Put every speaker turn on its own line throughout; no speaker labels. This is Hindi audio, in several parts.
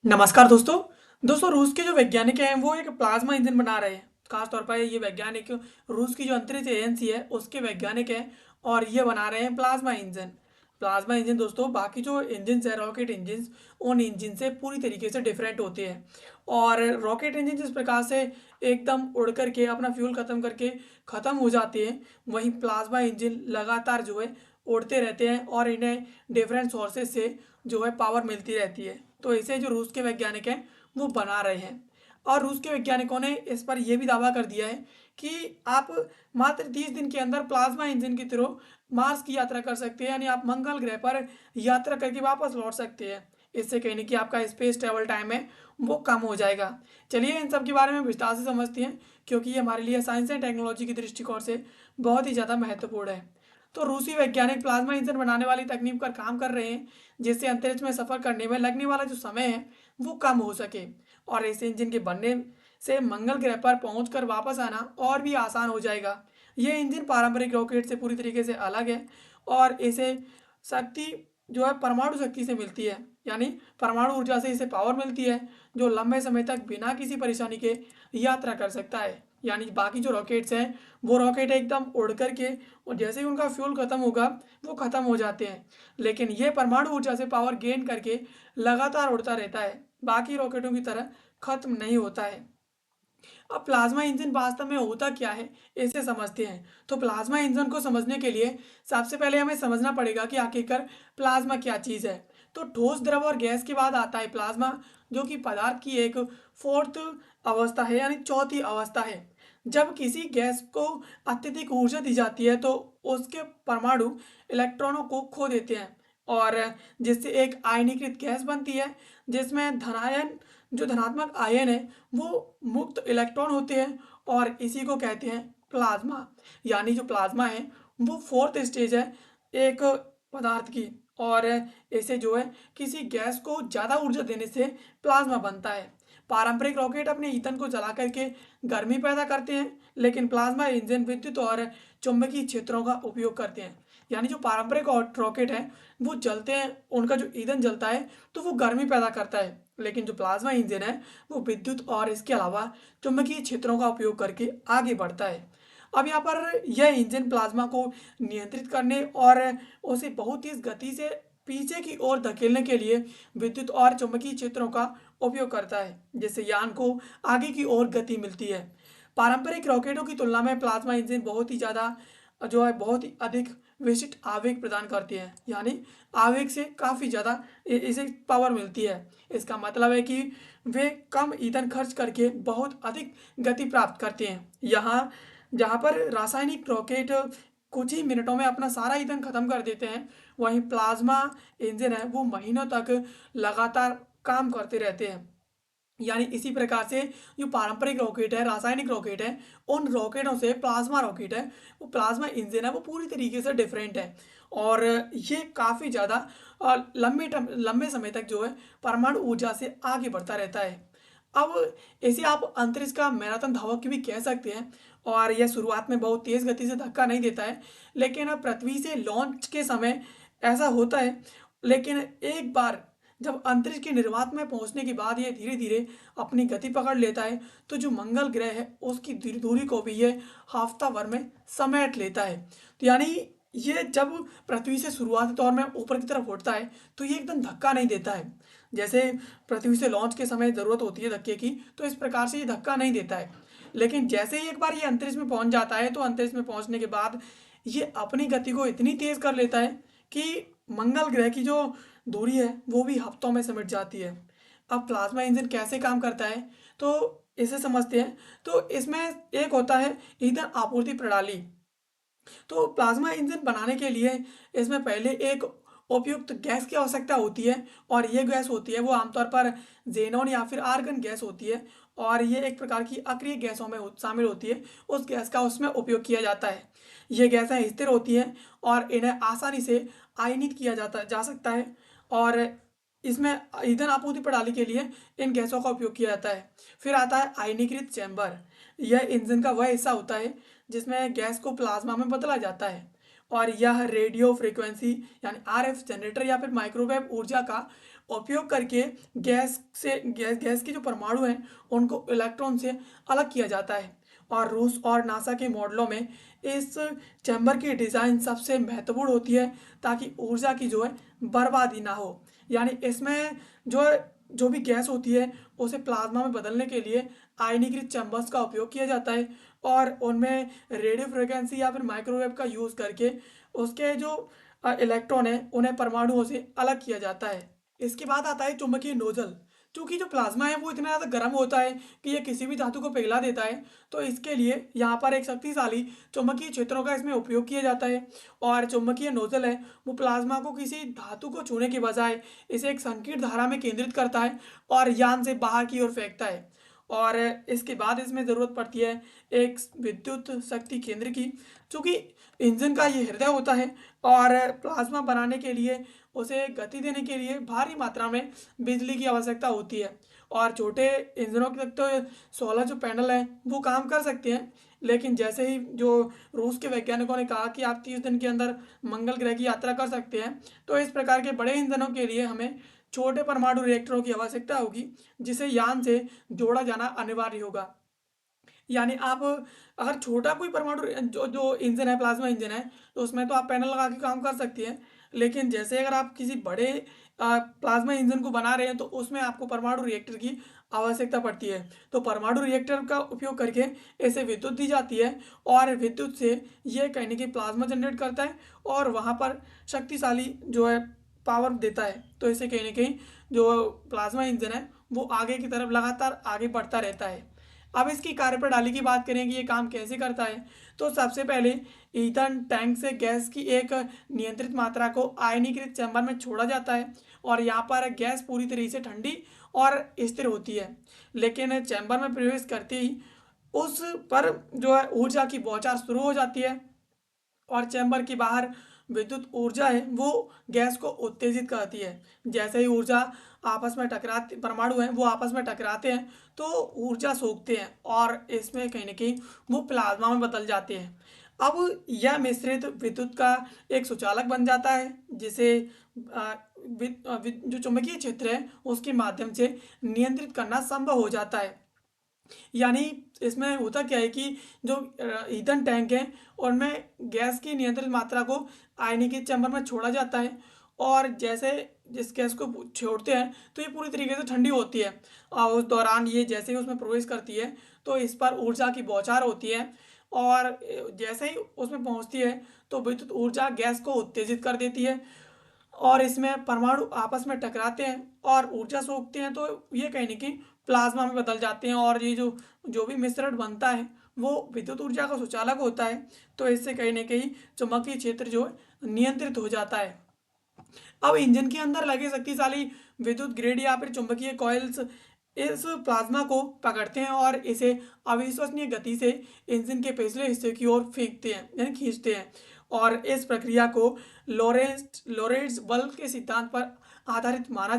नमस्कार दोस्तों। रूस के जो वैज्ञानिक हैं वो एक प्लाज्मा इंजन बना रहे हैं। खास तौर पर ये वैज्ञानिक रूस की जो अंतरिक्ष एजेंसी है उसके वैज्ञानिक हैं और ये बना रहे हैं प्लाज्मा इंजन। प्लाज्मा इंजन दोस्तों बाकी जो इंजन है रॉकेट इंजन उन इंजन से पूरी तरीके से डिफरेंट होते हैं। और रॉकेट इंजन जिस प्रकार से एकदम उड़ करके अपना फ्यूल खत्म करके ख़त्म हो जाते हैं, वहीं प्लाज्मा इंजन लगातार जो है उड़ते रहते हैं और इन्हें डिफरेंट सोर्सेज से जो है पावर मिलती रहती है। तो इसे जो रूस के वैज्ञानिक हैं वो बना रहे हैं। और रूस के वैज्ञानिकों ने इस पर यह भी दावा कर दिया है कि आप मात्र 30 दिन के अंदर प्लाज्मा इंजन के थ्रू मार्स की यात्रा कर सकते हैं, यानी आप मंगल ग्रह पर यात्रा करके वापस लौट सकते हैं। इससे कहीं नहीं कि आपका स्पेस ट्रेवल टाइम है वो कम हो जाएगा। चलिए इन सब के बारे में विस्तार से समझते हैं, क्योंकि ये हमारे लिए साइंस एंड टेक्नोलॉजी की दृष्टिकोण से बहुत ही ज़्यादा महत्वपूर्ण है। तो रूसी वैज्ञानिक प्लाज्मा इंजन बनाने वाली तकनीक पर काम कर रहे हैं, जिससे अंतरिक्ष में सफर करने में लगने वाला जो समय है वो कम हो सके। और इस इंजन के बनने से मंगल ग्रह पर पहुंचकर वापस आना और भी आसान हो जाएगा। यह इंजन पारंपरिक रॉकेट से पूरी तरीके से अलग है और इसे शक्ति जो है परमाणु शक्ति से मिलती है, यानी परमाणु ऊर्जा से इसे पावर मिलती है जो लंबे समय तक बिना किसी परेशानी के यात्रा कर सकता है। यानी बाकी जो रॉकेट्स हैं वो रॉकेट एकदम उड़ करके और जैसे ही उनका फ्यूल खत्म होगा वो खत्म हो जाते हैं, लेकिन ये परमाणु ऊर्जा से पावर गेन करके लगातार उड़ता रहता है, बाकी रॉकेटों की तरह खत्म नहीं होता है। अब प्लाज्मा इंजन वास्तव में होता क्या है इसे समझते हैं। तो प्लाज्मा इंजन को समझने के लिए सबसे पहले हमें समझना पड़ेगा कि आखिरकार प्लाज्मा क्या चीज़ है। तो ठोस द्रव और गैस के बाद आता है प्लाज्मा, जो कि पदार्थ की एक फोर्थ अवस्था है, यानी चौथी अवस्था है। जब किसी गैस को अत्यधिक ऊर्जा दी जाती है तो उसके परमाणु इलेक्ट्रॉनों को खो देते हैं और जिससे एक आयनीकृत गैस बनती है, जिसमें धनायन जो धनात्मक आयन है वो मुक्त इलेक्ट्रॉन होते हैं और इसी को कहते हैं प्लाज्मा। यानी जो प्लाज्मा है वो फोर्थ स्टेज है एक पदार्थ की। और इसे जो है किसी गैस को ज़्यादा ऊर्जा देने से प्लाज्मा बनता है। पारंपरिक रॉकेट अपने ईंधन को जला करके गर्मी पैदा करते हैं, लेकिन प्लाज्मा इंजन विद्युत और चुंबकीय क्षेत्रों का उपयोग करते हैं। यानी जो पारंपरिक रॉकेट है वो जलते हैं, उनका जो ईंधन जलता है तो वो गर्मी पैदा करता है, लेकिन जो प्लाज्मा इंजन है वो विद्युत और इसके अलावा चुंबकीय क्षेत्रों का उपयोग करके आगे बढ़ता है। अब यहाँ पर यह इंजन प्लाज्मा को नियंत्रित करने और उसे बहुत तेज गति से पीछे की ओर धकेलने के लिए विद्युत और चुंबकीय क्षेत्रों का उपयोग करता है, जिससे यान को आगे की ओर गति मिलती है। पारंपरिक रॉकेटों की तुलना में प्लाज्मा इंजन बहुत ही ज़्यादा जो है बहुत ही अधिक विशिष्ट आवेग प्रदान करते हैं, यानी आवेग से काफ़ी ज़्यादा इसे पावर मिलती है। इसका मतलब है कि वे कम ईंधन खर्च करके बहुत अधिक गति प्राप्त करते हैं। यहाँ जहाँ पर रासायनिक रॉकेट कुछ ही मिनटों में अपना सारा ईंधन खत्म कर देते हैं, वहीं प्लाज्मा इंजन है वो महीनों तक लगातार काम करते रहते हैं। यानी इसी प्रकार से जो पारंपरिक रॉकेट है, रासायनिक रॉकेट है, उन रॉकेटों से प्लाज्मा रॉकेट है वो प्लाज्मा इंजन है वो पूरी तरीके से डिफरेंट है। और ये काफ़ी ज़्यादा लंबे समय तक जो है परमाणु ऊर्जा से आगे बढ़ता रहता है। अब इसे आप अंतरिक्ष का मैराथन धावक भी कह सकते हैं। और यह शुरुआत में बहुत तेज़ गति से धक्का नहीं देता है, लेकिन अब पृथ्वी से लॉन्च के समय ऐसा होता है। लेकिन एक बार जब अंतरिक्ष के निर्वात में पहुंचने के बाद ये धीरे धीरे अपनी गति पकड़ लेता है, तो जो मंगल ग्रह है उसकी दूरी को भी ये हफ्ता भर में समेट लेता है। तो यानी ये जब पृथ्वी से शुरुआती तौर में ऊपर की तरफ उठता है तो ये एकदम धक्का नहीं देता है, जैसे पृथ्वी से लॉन्च के समय ज़रूरत होती है धक्के की, तो इस प्रकार से ये धक्का नहीं देता है। लेकिन जैसे ही एक बार ये अंतरिक्ष में पहुंच जाता है तो अंतरिक्ष में पहुंचने के बाद ये अपनी गति को इतनी तेज़ कर लेता है कि मंगल ग्रह की जो दूरी है वो भी हफ्तों में सिमट जाती है। अब प्लाज्मा इंजन कैसे काम करता है तो इसे समझते हैं। तो इसमें एक होता है ईंधन आपूर्ति प्रणाली। तो प्लाज्मा इंजन बनाने के लिए इसमें पहले एक उपयुक्त गैस की आवश्यकता होती है, और ये गैस होती है वो आमतौर पर जेनॉन या फिर आर्गन गैस होती है। और ये एक प्रकार की अक्रिय गैसों में शामिल होती है, उस गैस का उसमें उपयोग किया जाता है। ये गैसें स्थिर होती हैं और इन्हें आसानी से आयनित किया जा सकता है। और इसमें ईंधन आपूर्ति प्रणाली के लिए इन गैसों का उपयोग किया जाता है। फिर आता है आयनीकृत चैम्बर। यह इंजन का वह हिस्सा होता है जिसमें गैस को प्लाज्मा में बदला जाता है, और यह रेडियो फ्रीक्वेंसी यानी आरएफ जनरेटर या फिर माइक्रोवेव ऊर्जा का उपयोग करके गैस के जो परमाणु हैं उनको इलेक्ट्रॉन से अलग किया जाता है। और रूस और नासा के मॉडलों में इस चैम्बर की डिज़ाइन सबसे महत्वपूर्ण होती है, ताकि ऊर्जा की जो है बर्बादी ना हो। यानी इसमें जो जो भी गैस होती है उसे प्लाज्मा में बदलने के लिए आयनीकृत चैम्बर्स का उपयोग किया जाता है, और उनमें रेडियो फ्रिक्वेंसी या फिर माइक्रोवेव का यूज़ करके उसके जो इलेक्ट्रॉन है उन्हें परमाणुओं से अलग किया जाता है। इसके बाद आता है चुंबकीय नोजल। चूंकि जो प्लाज्मा है वो इतना ज़्यादा गर्म होता है कि ये किसी भी धातु को पिघला देता है, तो इसके लिए यहाँ पर एक शक्तिशाली चुंबकीय क्षेत्रों का इसमें उपयोग किया जाता है। और चुंबकीय नोजल है वो प्लाज्मा को किसी धातु को छूने के बजाय इसे एक संकीर्ण धारा में केंद्रित करता है और यान से बाहर की ओर फेंकता है। और इसके बाद इसमें ज़रूरत पड़ती है एक विद्युत शक्ति केंद्र की, चूँकि इंजन का ये हृदय होता है, और प्लाज्मा बनाने के लिए उसे गति देने के लिए भारी मात्रा में बिजली की आवश्यकता होती है। और छोटे इंजनों के तक तो सोलर जो पैनल हैं वो काम कर सकते हैं, लेकिन जैसे ही जो रूस के वैज्ञानिकों ने कहा कि आप 30 दिन के अंदर मंगल ग्रह की यात्रा कर सकते हैं, तो इस प्रकार के बड़े इंजनों के लिए हमें छोटे परमाणु रिएक्टरों की आवश्यकता होगी, जिसे यान से जोड़ा जाना अनिवार्य होगा। यानी आप अगर छोटा कोई परमाणु जो जो इंजन है, प्लाज्मा इंजन है, तो उसमें तो आप पैनल लगा के काम कर सकती हैं। लेकिन जैसे अगर आप किसी बड़े प्लाज्मा इंजन को बना रहे हैं तो उसमें आपको परमाणु रिएक्टर की आवश्यकता पड़ती है। तो परमाणु रिएक्टर का उपयोग करके इसे विद्युत दी जाती है, और विद्युत से ये कहीं ना कहीं प्लाज्मा जनरेट करता है और वहाँ पर शक्तिशाली जो है पावर देता है। तो इससे कहीं ना कहीं जो प्लाज्मा इंजन है वो आगे की तरफ लगातार आगे बढ़ता रहता है। अब इसकी कार्यप्रणाली की बात करें कि ये काम कैसे करता है, तो सबसे पहले ईंधन टैंक से गैस की एक नियंत्रित मात्रा को आयनीकृत चैम्बर में छोड़ा जाता है, और यहाँ पर गैस पूरी तरीके से ठंडी और स्थिर होती है। लेकिन चैम्बर में प्रवेश करते ही उस पर जो है ऊर्जा की बौछार शुरू हो जाती है, और चैम्बर के बाहर विद्युत ऊर्जा है वो गैस को उत्तेजित करती है। जैसे ही ऊर्जा आपस में टकराते परमाणु हैं वो आपस में टकराते हैं तो ऊर्जा सोखते हैं, और इसमें कहीं ना कहीं वो प्लाज्मा में बदल जाते हैं। अब यह मिश्रित विद्युत का एक सुचालक बन जाता है, जिसे जो चुंबकीय क्षेत्र है उसके माध्यम से नियंत्रित करना संभव हो जाता है। यानी इसमें होता क्या है कि जो ईंधन टैंक है उनमें गैस की नियंत्रित मात्रा को आयनीकृत चैम्बर में छोड़ा जाता है, और जैसे जिस गैस को छोड़ते हैं तो ये पूरी तरीके से ठंडी होती है, और उस दौरान ये जैसे ही उसमें प्रवेश करती है तो इस पर ऊर्जा की बौछार होती है, और जैसे ही उसमें पहुंचती है तो विद्युत ऊर्जा गैस को उत्तेजित कर देती है, और इसमें परमाणु आपस में टकराते हैं और ऊर्जा सोखते हैं, तो ये कहीं ना कहीं प्लाज्मा में बदल जाते हैं, और ये जो जो भी मिश्रण बनता है वो विद्युत ऊर्जा का सुचालक होता है। तो इससे कहीं ना कहीं चुंबकीय क्षेत्र जो है नियंत्रित हो जाता है। अब इंजन के अंदर लगे शक्तिशाली विद्युत ग्रिड या फिर चुंबकीय कॉइल्स इस प्लाज्मा को पकड़ते हैं और इसे अविश्वसनीय गति से इंजन के पिछले हिस्से की ओर फेंकते हैं यानी खींचते हैं। और इस प्रक्रिया को लोरेंट्ज बल्ब के सिद्धांत पर आधारित माना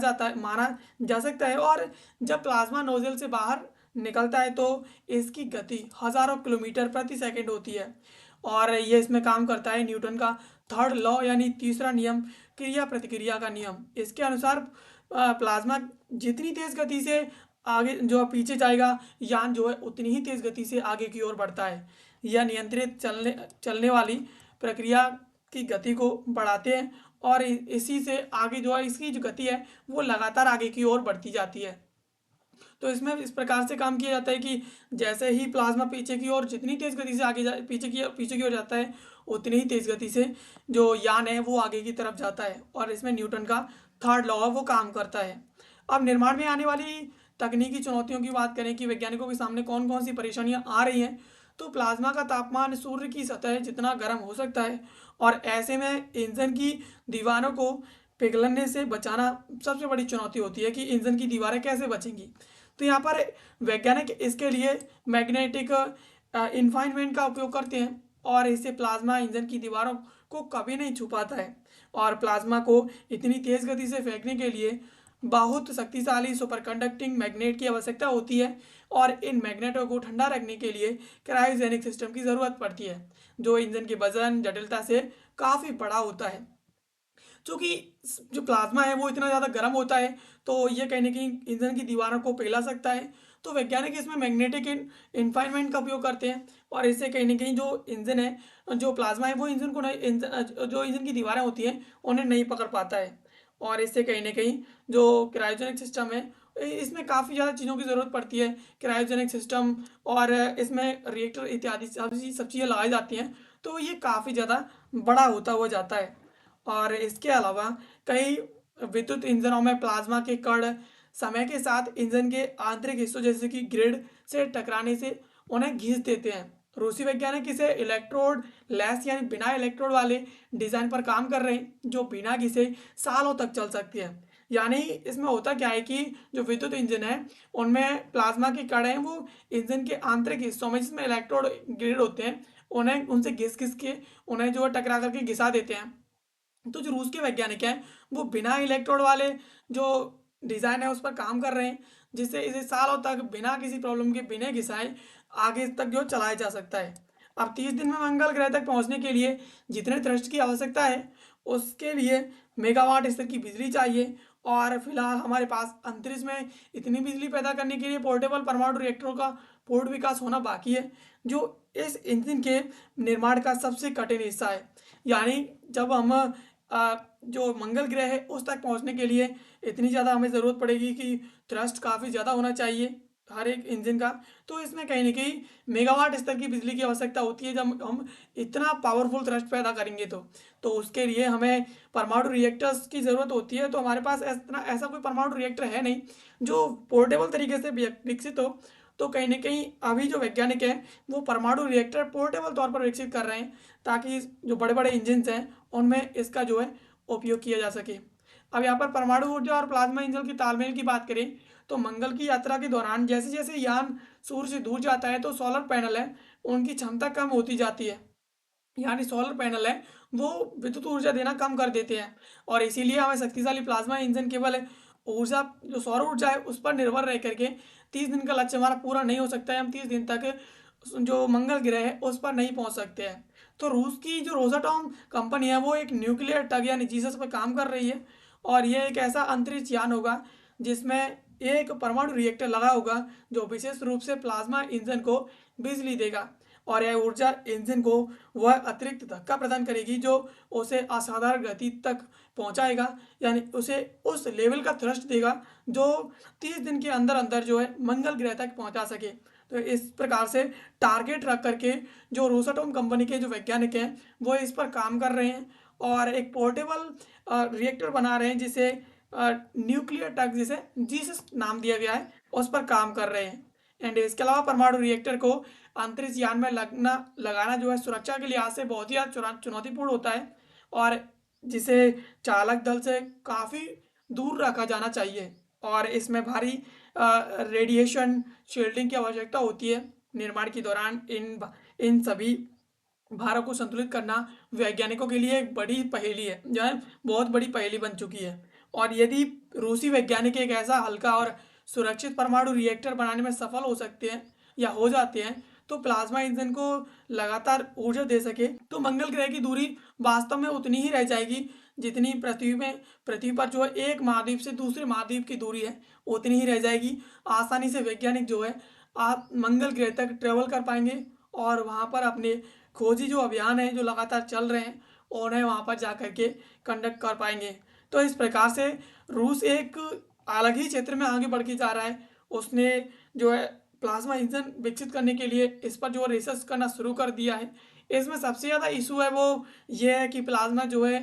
जा सकता है। और जब प्लाज्मा नोजल से बाहर निकलता है तो इसकी गति हजारों किलोमीटर प्रति सेकंड होती है, और ये इसमें काम करता है न्यूटन का थर्ड लॉ यानी तीसरा नियम, क्रिया प्रतिक्रिया का नियम। इसके अनुसार प्लाज्मा जितनी तेज गति से आगे जो है पीछे जाएगा, यान जो है उतनी ही तेज गति से आगे की ओर बढ़ता है। यह नियंत्रित चलने चलने वाली प्रक्रिया की गति को बढ़ाते हैं, और इसी से आगे जो है इसकी जो गति है वो लगातार आगे की ओर बढ़ती जाती है। तो इसमें इस प्रकार से काम किया जाता है कि जैसे ही प्लाज्मा पीछे की ओर जितनी तेज गति से आगे पीछे की ओर जाता है, उतनी ही तेज गति से जो यान है वो आगे की तरफ जाता है, और इसमें न्यूटन का थर्ड लॉ वो काम करता है। अब निर्माण में आने वाली तकनीकी चुनौतियों की बात करें कि वैज्ञानिकों के सामने कौन कौन सी परेशानियां आ रही हैं, तो प्लाज्मा का तापमान सूर्य की सतह जितना गर्म हो सकता है, और ऐसे में इंजन की दीवारों को पिघलने से बचाना सबसे बड़ी चुनौती होती है कि इंजन की दीवारें कैसे बचेंगी। तो यहाँ पर वैज्ञानिक इसके लिए मैग्नेटिक इन्फाइनमेंट का उपयोग करते हैं, और इससे प्लाज्मा इंजन की दीवारों को कभी नहीं छू पाता है। और प्लाज्मा को इतनी तेज गति से फेंकने के लिए बहुत शक्तिशाली सुपर कंडक्टिंग मैग्नेट की आवश्यकता होती है, और इन मैग्नेटों को ठंडा रखने के लिए क्रायोजेनिक सिस्टम की ज़रूरत पड़ती है, जो इंजन के वजन जटिलता से काफ़ी बड़ा होता है। चूँकि जो प्लाज्मा है वो इतना ज़्यादा गर्म होता है, तो ये कहीं न कहीं इंजन की दीवारों को पिघला सकता है। तो वैज्ञानिक इसमें मैग्नेटिक इन्फाइनमेंट का उपयोग करते हैं और इससे कहीं न कहीं जो इंजन है, जो प्लाज्मा है वो इंजन को नहीं जो इंजन की दीवारें होती हैं उन्हें नहीं पकड़ पाता है। और इससे कहीं न कहीं जो क्रायोजेनिक सिस्टम है, इसमें काफ़ी ज़्यादा चीज़ों की ज़रूरत पड़ती है। क्रायोजेनिक सिस्टम और इसमें रिएक्टर इत्यादि सब चीज़ें लगाई जाती हैं, तो ये काफ़ी ज़्यादा बड़ा होता हुआ जाता है। और इसके अलावा कई विद्युत इंजनों में प्लाज्मा के कण समय के साथ इंजन के आंतरिक हिस्सों जैसे कि ग्रिड से टकराने से उन्हें घिस देते हैं। रूसी वैज्ञानिक इसे इलेक्ट्रोड लेस यानी बिना इलेक्ट्रोड वाले डिजाइन पर काम कर रहे हैं, जो बिना घिसे सालों तक चल सकती है। यानी इसमें होता क्या है कि जो विद्युत इंजन है उनमें प्लाज्मा के कण हैं वो इंजन के आंतरिक हिस्सों में जिसमें इलेक्ट्रोड ग्रिड होते हैं, उन्हें उनसे घिस घिस के उन्हें जो है टकरा करके घिसा देते हैं। तो जो रूस के वैज्ञानिक हैं वो बिना इलेक्ट्रोड वाले जो डिज़ाइन है उस पर काम कर रहे हैं, जिससे इसे सालों तक बिना किसी प्रॉब्लम के बिना घिसाए आगे तक जो चलाया जा सकता है। अब 30 दिन में मंगल ग्रह तक पहुंचने के लिए जितने थ्रस्ट की आवश्यकता है उसके लिए मेगावाट स्तर की बिजली चाहिए। और फिलहाल हमारे पास अंतरिक्ष में इतनी बिजली पैदा करने के लिए पोर्टेबल परमाणु रिएक्टरों का पूर्ण विकास होना बाकी है, जो इस इंजन के निर्माण का सबसे कठिन हिस्सा है। यानी जब हम जो मंगल ग्रह है उस तक पहुंचने के लिए इतनी ज़्यादा हमें ज़रूरत पड़ेगी कि थ्रस्ट काफ़ी ज़्यादा होना चाहिए हर एक इंजन का। तो इसमें कहीं न कहीं मेगावाट स्तर की बिजली की आवश्यकता होती है जब हम इतना पावरफुल थ्रस्ट पैदा करेंगे तो। तो उसके लिए हमें परमाणु रिएक्टर्स की ज़रूरत होती है, तो हमारे पास ऐसा कोई परमाणु रिएक्टर है नहीं जो पोर्टेबल तरीके से विकसित हो। तो कहीं न कहीं अभी जो वैज्ञानिक हैं वो परमाणु रिएक्टर पोर्टेबल तौर पर विकसित कर रहे हैं, ताकि जो बड़े-बड़े इंजन्स हैं उनमें इसका जो है उपयोग किया जा सके। अब यहाँ पर परमाणु ऊर्जा और प्लाज्मा इंजन की तालमेल की बात करें तो मंगल की यात्रा के दौरान जैसे-जैसे यान सूर्य से दूर जाता है तो सोलर पैनल है उनकी क्षमता कम होती जाती है। यानी सोलर पैनल है वो विद्युत ऊर्जा देना कम कर देते हैं और इसीलिए हमें शक्तिशाली प्लाज्मा इंजन केवल ऊर्जा जो सौर ऊर्जा है उस पर निर्भर रह करके 30 दिन का लक्ष्य हमारा पूरा नहीं हो सकता है। हम 30 दिन तक जो मंगल ग्रह है उस पर नहीं पहुंच सकते हैं। तो रूस की जो रोसाटॉम कंपनी है वो एक न्यूक्लियर टग यानी जीसस पर काम कर रही है और यह एक ऐसा अंतरिक्ष यान होगा जिसमें एक परमाणु रिएक्टर लगा होगा जो विशेष रूप से प्लाज्मा इंजन को बिजली देगा। और यह ऊर्जा इंजन को वह अतिरिक्त धक्का प्रदान करेगी जो उसे असाधारण गति तक पहुंचाएगा, यानी उसे उस लेवल का थ्रस्ट देगा जो 30 दिन के अंदर अंदर जो है मंगल ग्रह तक पहुंचा सके। तो इस प्रकार से टारगेट रख करके जो रोसाटोम कंपनी के जो वैज्ञानिक हैं वो इस पर काम कर रहे हैं और एक पोर्टेबल रिएक्टर बना रहे हैं जिसे न्यूक्लियर टग जिसे जीसस नाम दिया गया है उस पर काम कर रहे हैं। एंड इसके अलावा परमाणु रिएक्टर को अंतरिक्ष यान में लगाना जो है सुरक्षा के लिहाज से बहुत ही ज़्यादा चुनौतीपूर्ण होता है और जिसे चालक दल से काफ़ी दूर रखा जाना चाहिए और इसमें भारी रेडिएशन शील्डिंग की आवश्यकता होती है। निर्माण के दौरान इन सभी भारत को संतुलित करना वैज्ञानिकों के लिए एक बड़ी पहेली है, जो है बहुत बड़ी पहेली बन चुकी है। और यदि रूसी वैज्ञानिक एक ऐसा हल्का और सुरक्षित परमाणु रिएक्टर बनाने में सफल हो सकते हैं या हो जाते हैं तो प्लाज्मा इंजन को लगातार ऊर्जा दे सके तो मंगल ग्रह की दूरी वास्तव में उतनी ही रह जाएगी जितनी पृथ्वी पर जो है एक महाद्वीप से दूसरे महाद्वीप की दूरी है उतनी ही रह जाएगी। आसानी से वैज्ञानिक जो है आप मंगल ग्रह तक ट्रेवल कर पाएंगे और वहाँ पर अपने खोजी जो अभियान है जो लगातार चल रहे हैं उन्हें वहाँ पर जा कर के कंडक्ट कर पाएंगे। तो इस प्रकार से रूस एक अलग ही क्षेत्र में आगे बढ़ के जा रहा है। उसने जो है प्लाज्मा इंजन विकसित करने के लिए इस पर जो रिसर्च करना शुरू कर दिया है। इसमें सबसे ज़्यादा इशू है वो ये है कि प्लाज्मा जो है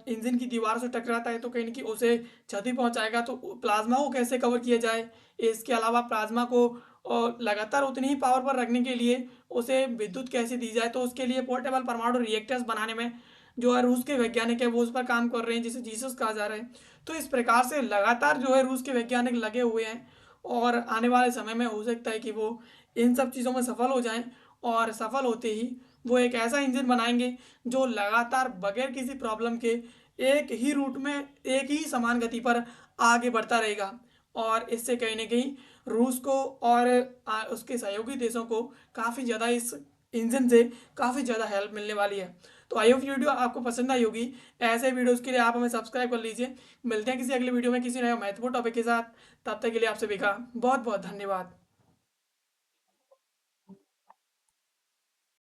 इंजन की दीवार से टकराता है तो कहीं ना कहीं उसे क्षति पहुंचाएगा, तो प्लाज्मा को कैसे कवर किया जाए। इसके अलावा प्लाज्मा को लगातार उतनी ही पावर पर रखने के लिए उसे विद्युत कैसे दी जाए, तो उसके लिए पोर्टेबल परमाणु रिएक्टर्स बनाने में जो है रूस के वैज्ञानिक है वो उस पर काम कर रहे हैं जिसे जीसस कहा जा रहा है। तो इस प्रकार से लगातार जो है रूस के वैज्ञानिक लगे हुए हैं और आने वाले समय में हो सकता है कि वो इन सब चीज़ों में सफल हो जाएं और सफल होते ही वो एक ऐसा इंजन बनाएंगे जो लगातार बगैर किसी प्रॉब्लम के एक ही रूट में एक ही समान गति पर आगे बढ़ता रहेगा। और इससे कहीं ना कहीं रूस को और उसके सहयोगी देशों को काफ़ी ज़्यादा इस इंजन से काफ़ी ज़्यादा हेल्प मिलने वाली है। तो आई होप वीडियो आपको पसंद आई होगी। ऐसे वीडियोस के लिए आप हमें सब्सक्राइब कर लीजिए। मिलते हैं किसी अगले वीडियो में किसी नए महत्वपूर्ण टॉपिक के साथ। तब तक के लिए आप सभी का बहुत बहुत धन्यवाद।